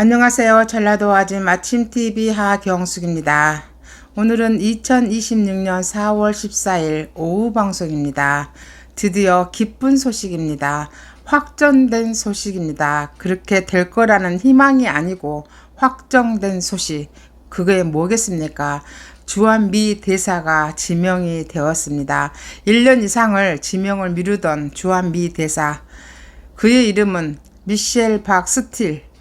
안녕하세요. 전라도 아침 아침TV 하경숙입니다. 오늘은 2026년 4월 14일 오후 방송입니다. 드디어 기쁜 소식입니다. 확정된 소식입니다. 그렇게 될 거라는 희망이 아니고 확정된 소식. 그게 뭐겠습니까? 주한미 대사가 지명이 되었습니다. 1년 이상을 지명을 미루던 주한미 대사. 그의 이름은 미셸 박 스틸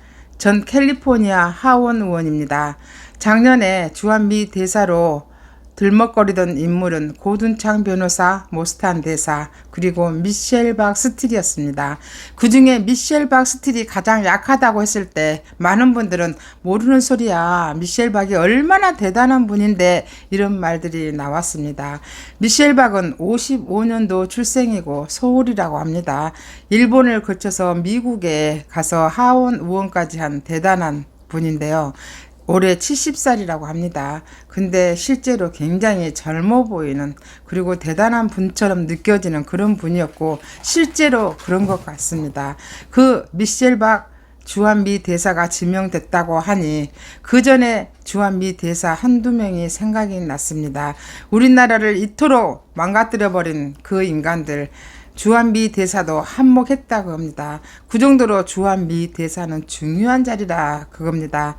전 캘리포니아 하원 의원입니다. 작년에 주한미 대사로 들먹거리던 인물은 고둔창 변호사, 모스탄 대사, 그리고 미셸 박 스틸이었습니다. 그 중에 미셸 박 스틸이 가장 약하다고 했을 때 많은 분들은 모르는 소리야. 미셸 박이 얼마나 대단한 분인데 이런 말들이 나왔습니다. 미셸 박은 55년도 출생이고 소울이라고 합니다. 일본을 거쳐서 미국에 가서 하원 의원까지 한 대단한 분인데요. 올해 70살이라고 합니다. 근데 실제로 굉장히 젊어 보이는 그리고 대단한 분처럼 느껴지는 그런 분이었고 실제로 그런 것 같습니다. 그 미셸 박 주한미 대사가 지명됐다고 하니 그 전에 주한미 대사 한두 명이 생각이 났습니다. 우리나라를 이토록 망가뜨려버린 그 인간들 주한미 대사도 한몫했다고 합니다. 그 정도로 주한미 대사는 중요한 자리라 그겁니다.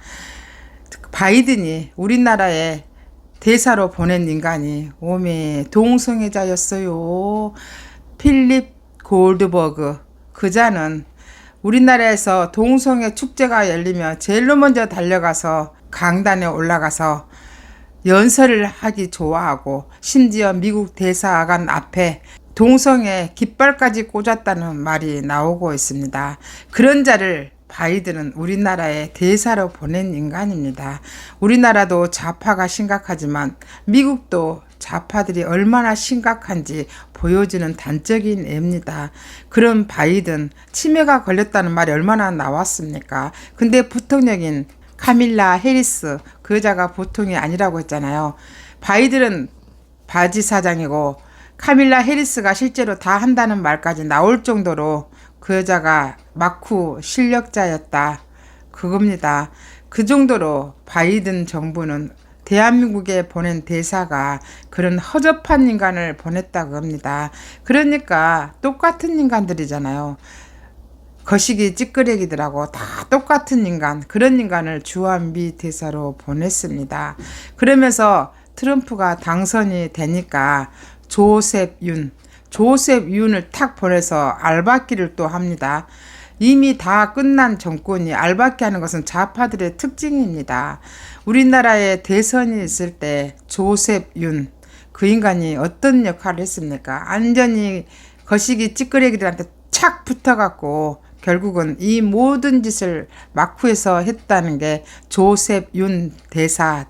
바이든이 우리나라에 대사로 보낸 인간이 오메 동성애자였어요. 필립 골드버그 그자는 우리나라에서 동성애 축제가 열리면 제일로 먼저 달려가서 강단에 올라가서 연설을 하기 좋아하고 심지어 미국 대사관 앞에 동성애 깃발까지 꽂았다는 말이 나오고 있습니다. 그런 자를 바이든은 우리나라에 대사로 보낸 인간입니다. 우리나라도 좌파가 심각하지만 미국도 좌파들이 얼마나 심각한지 보여주는 단적인 예입니다. 그런 바이든 치매가 걸렸다는 말이 얼마나 나왔습니까? 근데 부통령인 카밀라 해리스 그 여자가 보통이 아니라고 했잖아요. 바이든은 바지 사장이고 카밀라 해리스가 실제로 다 한다는 말까지 나올 정도로 그 여자가 막후 실력자였다. 그겁니다. 그 정도로 바이든 정부는 대한민국에 보낸 대사가 그런 허접한 인간을 보냈다고 합니다. 그러니까 똑같은 인간들이잖아요. 거시기 찌끄레기들하고 다 똑같은 인간, 그런 인간을 주한미 대사로 보냈습니다. 그러면서 트럼프가 당선이 되니까 조셉 윤을 탁 보내서 알박기를 또 합니다. 이미 다 끝난 정권이 알박기 하는 것은 좌파들의 특징입니다. 우리나라에 대선이 있을 때 조셉 윤, 그 인간이 어떤 역할을 했습니까? 완전히 거시기 찌끄레기들한테 착 붙어갖고 결국은 이 모든 짓을 막후에서 했다는 게 조셉 윤 대사,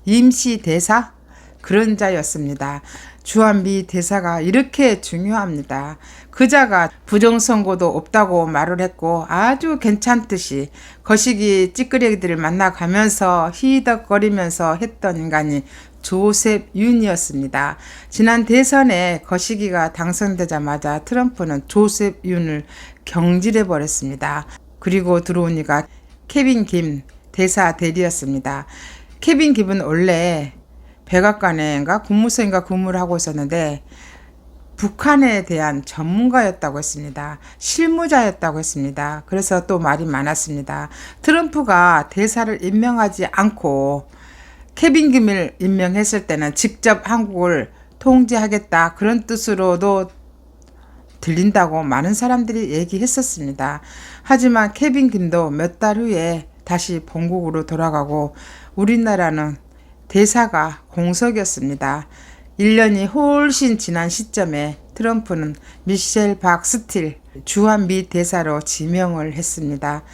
임시 대사? 그런 자였습니다. 주한미 대사가 이렇게 중요합니다. 그자가 부정선거도 없다고 말을 했고 아주 괜찮듯이 거시기 찌끄레기들을 만나가면서 히덕거리면서 했던 인간이 조셉 윤이었습니다. 지난 대선에 거시기가 당선되자마자 트럼프는 조셉 윤을 경질해 버렸습니다. 그리고 들어오니까 케빈 김 대사 대리였습니다. 케빈 김은 원래 백악관에인가 국무성인가 근무를 하고 있었는데 북한에 대한 전문가였다고 했습니다. 실무자였다고 했습니다. 그래서 또 말이 많았습니다. 트럼프가 대사를 임명하지 않고 케빈 김을 임명했을 때는 직접 한국을 통제하겠다 그런 뜻으로도 들린다고 많은 사람들이 얘기했었습니다. 하지만 케빈 김도 몇 달 후에 다시 본국으로 돌아가고 우리나라는 대사가 공석이었습니다. 1년이 훨씬 지난 시점에 트럼프는 미셸 박 스틸 주한미 대사로 지명을 했습니다.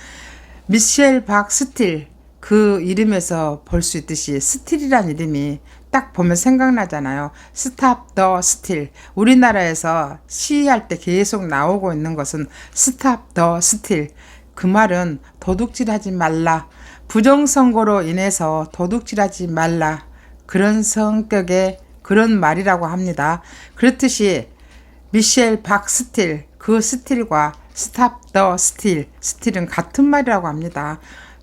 미셸 박 스틸 그 이름에서 볼 수 있듯이 스틸이란 이름이 딱 보면 생각나잖아요. 스탑 더 스틸. 우리나라에서 시위할 때 계속 나오고 있는 것은 스탑 더 스틸. 그 말은 도둑질하지 말라. 부정선거로 인해서 도둑질하지 말라. 그런 성격의 그런 말이라고 합니다. 그렇듯이 미셸 박 스틸, 그 스틸과 스탑 더 스틸, 스틸은 같은 말이라고 합니다.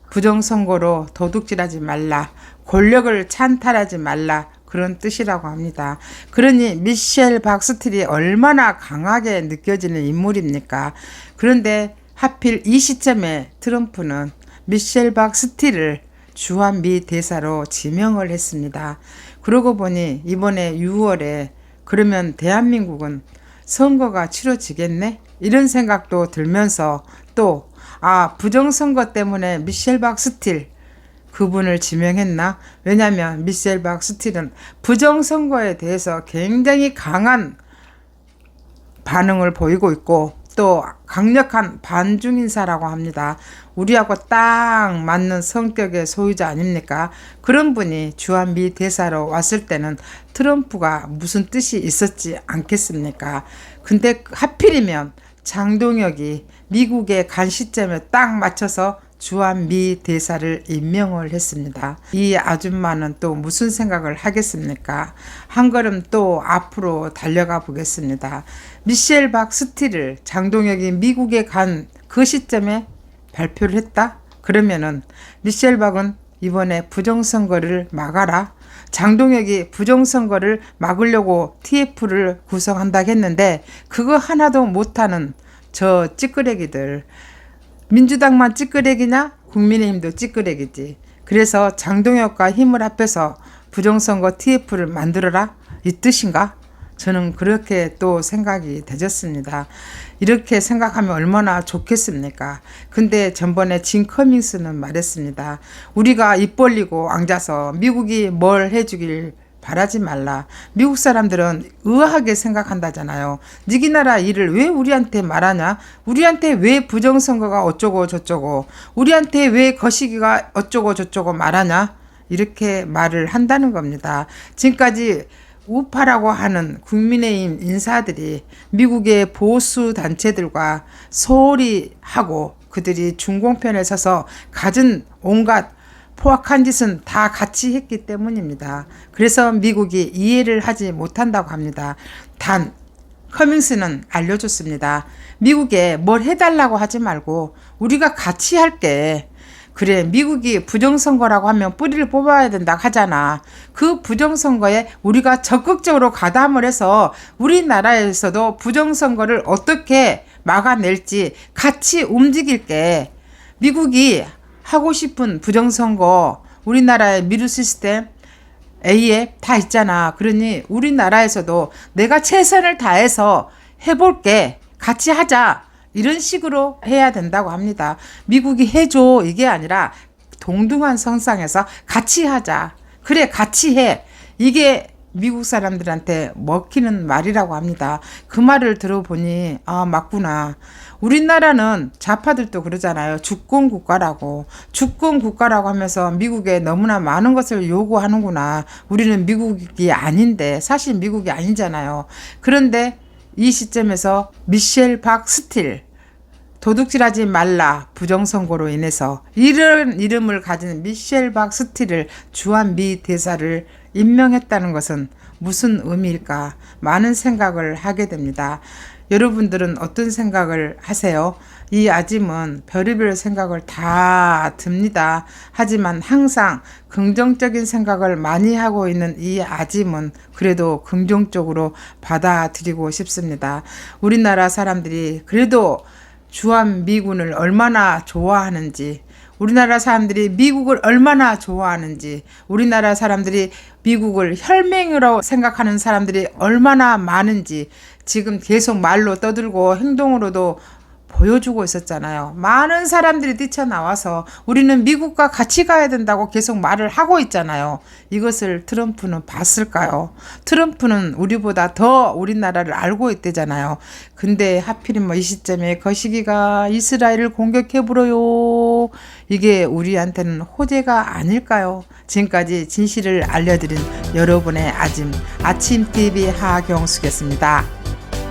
부정선거로 도둑질하지 말라, 권력을 찬탈하지 말라, 그런 뜻이라고 합니다. 그러니 미셸 박스틸이 얼마나 강하게 느껴지는 인물입니까? 그런데 하필 이 시점에 트럼프는 미셸 박스틸을 주한미 대사로 지명을 했습니다. 그러고 보니 이번에 6월에 그러면 대한민국은 선거가 치러지겠네? 이런 생각도 들면서 또 부정선거 때문에 미셸 박스틸 그분을 지명했나? 왜냐하면 미셸 박스틸은 부정선거에 대해서 굉장히 강한 반응을 보이고 있고 또 강력한 반중 인사라고 합니다. 우리하고 딱 맞는 성격의 소유자 아닙니까? 그런 분이 주한미 대사로 왔을 때는 트럼프가 무슨 뜻이 있었지 않겠습니까? 근데 하필이면 장동혁이 미국에 간 시점에 딱 맞춰서 주한미 대사를 임명을 했습니다. 이 아줌마는 또 무슨 생각을 하겠습니까? 한 걸음 또 앞으로 달려가 보겠습니다. 미셸 박스틸을 장동혁이 미국에 간 그 시점에 발표를 했다? 그러면은 미셸 박은 이번에 부정선거를 막아라. 장동혁이 부정선거를 막으려고 TF를 구성한다 했는데 그거 하나도 못하는 저 찌끄레기들, 민주당만 찌끄레기냐? 국민의힘도 찌끄레기지. 그래서 장동혁과 힘을 합해서 부정선거 TF를 만들어라? 이 뜻인가? 저는 그렇게 또 생각이 되졌습니다. 이렇게 생각하면 얼마나 좋겠습니까? 근데 전번에 진 커밍스는 말했습니다. 우리가 입 벌리고 앉아서 미국이 뭘 해주길 바라지 말라. 미국 사람들은 의아하게 생각한다잖아요. 니기 나라 일을 왜 우리한테 말하냐? 우리한테 왜 부정선거가 어쩌고 저쩌고, 우리한테 왜 거시기가 어쩌고 저쩌고 말하냐? 이렇게 말을 한다는 겁니다. 지금까지 우파라고 하는 국민의힘 인사들이 미국의 보수 단체들과 소홀히 하고 그들이 중공편에 서서 갖은 온갖 포악한 짓은 다 같이 했기 때문입니다. 그래서 미국이 이해를 하지 못한다고 합니다. 단 커밍스는 알려줬습니다. 미국에 뭘 해달라고 하지 말고 우리가 같이 할게. 그래, 미국이 부정선거라고 하면 뿌리를 뽑아야 된다 하잖아. 그 부정선거에 우리가 적극적으로 가담을 해서 우리나라에서도 부정선거를 어떻게 막아낼지 같이 움직일게. 미국이 하고 싶은 부정선거, 우리나라의 미르 시스템, A에 다 있잖아. 그러니 우리나라에서도 내가 최선을 다해서 해볼게. 같이 하자. 이런 식으로 해야 된다고 합니다. 미국이 해줘 이게 아니라 동등한 선상에서 같이 하자. 그래 같이 해. 이게 미국 사람들한테 먹히는 말이라고 합니다. 그 말을 들어보니 맞구나. 우리나라는 좌파들도 그러잖아요. 주권국가라고. 주권국가라고 하면서 미국에 너무나 많은 것을 요구하는구나. 우리는 미국이 아닌데 사실 미국이 아니잖아요. 그런데 이 시점에서 미셸 박스틸 도둑질하지 말라 부정선거로 인해서 이런 이름을 가진 미셸 박스틸을 주한미 대사를 임명했다는 것은 무슨 의미일까? 많은 생각을 하게 됩니다. 여러분들은 어떤 생각을 하세요? 이 아짐은 별의별 생각을 다 듭니다. 하지만 항상 긍정적인 생각을 많이 하고 있는 이 아짐은 그래도 긍정적으로 받아들이고 싶습니다. 우리나라 사람들이 그래도 주한미군을 얼마나 좋아하는지, 우리나라 사람들이 미국을 얼마나 좋아하는지, 우리나라 사람들이 미국을 혈맹으로 생각하는 사람들이 얼마나 많은지 지금 계속 말로 떠들고 행동으로도 보여주고 있었잖아요. 많은 사람들이 뛰쳐나와서 우리는 미국과 같이 가야 된다고 계속 말을 하고 있잖아요. 이것을 트럼프는 봤을까요? 트럼프는 우리보다 더 우리나라를 알고 있대잖아요. 근데 하필이면 이 시점에 거시기가 이스라엘을 공격해버려요. 이게 우리한테는 호재가 아닐까요? 지금까지 진실을 알려드린 여러분의 아침TV 하경숙이었습니다.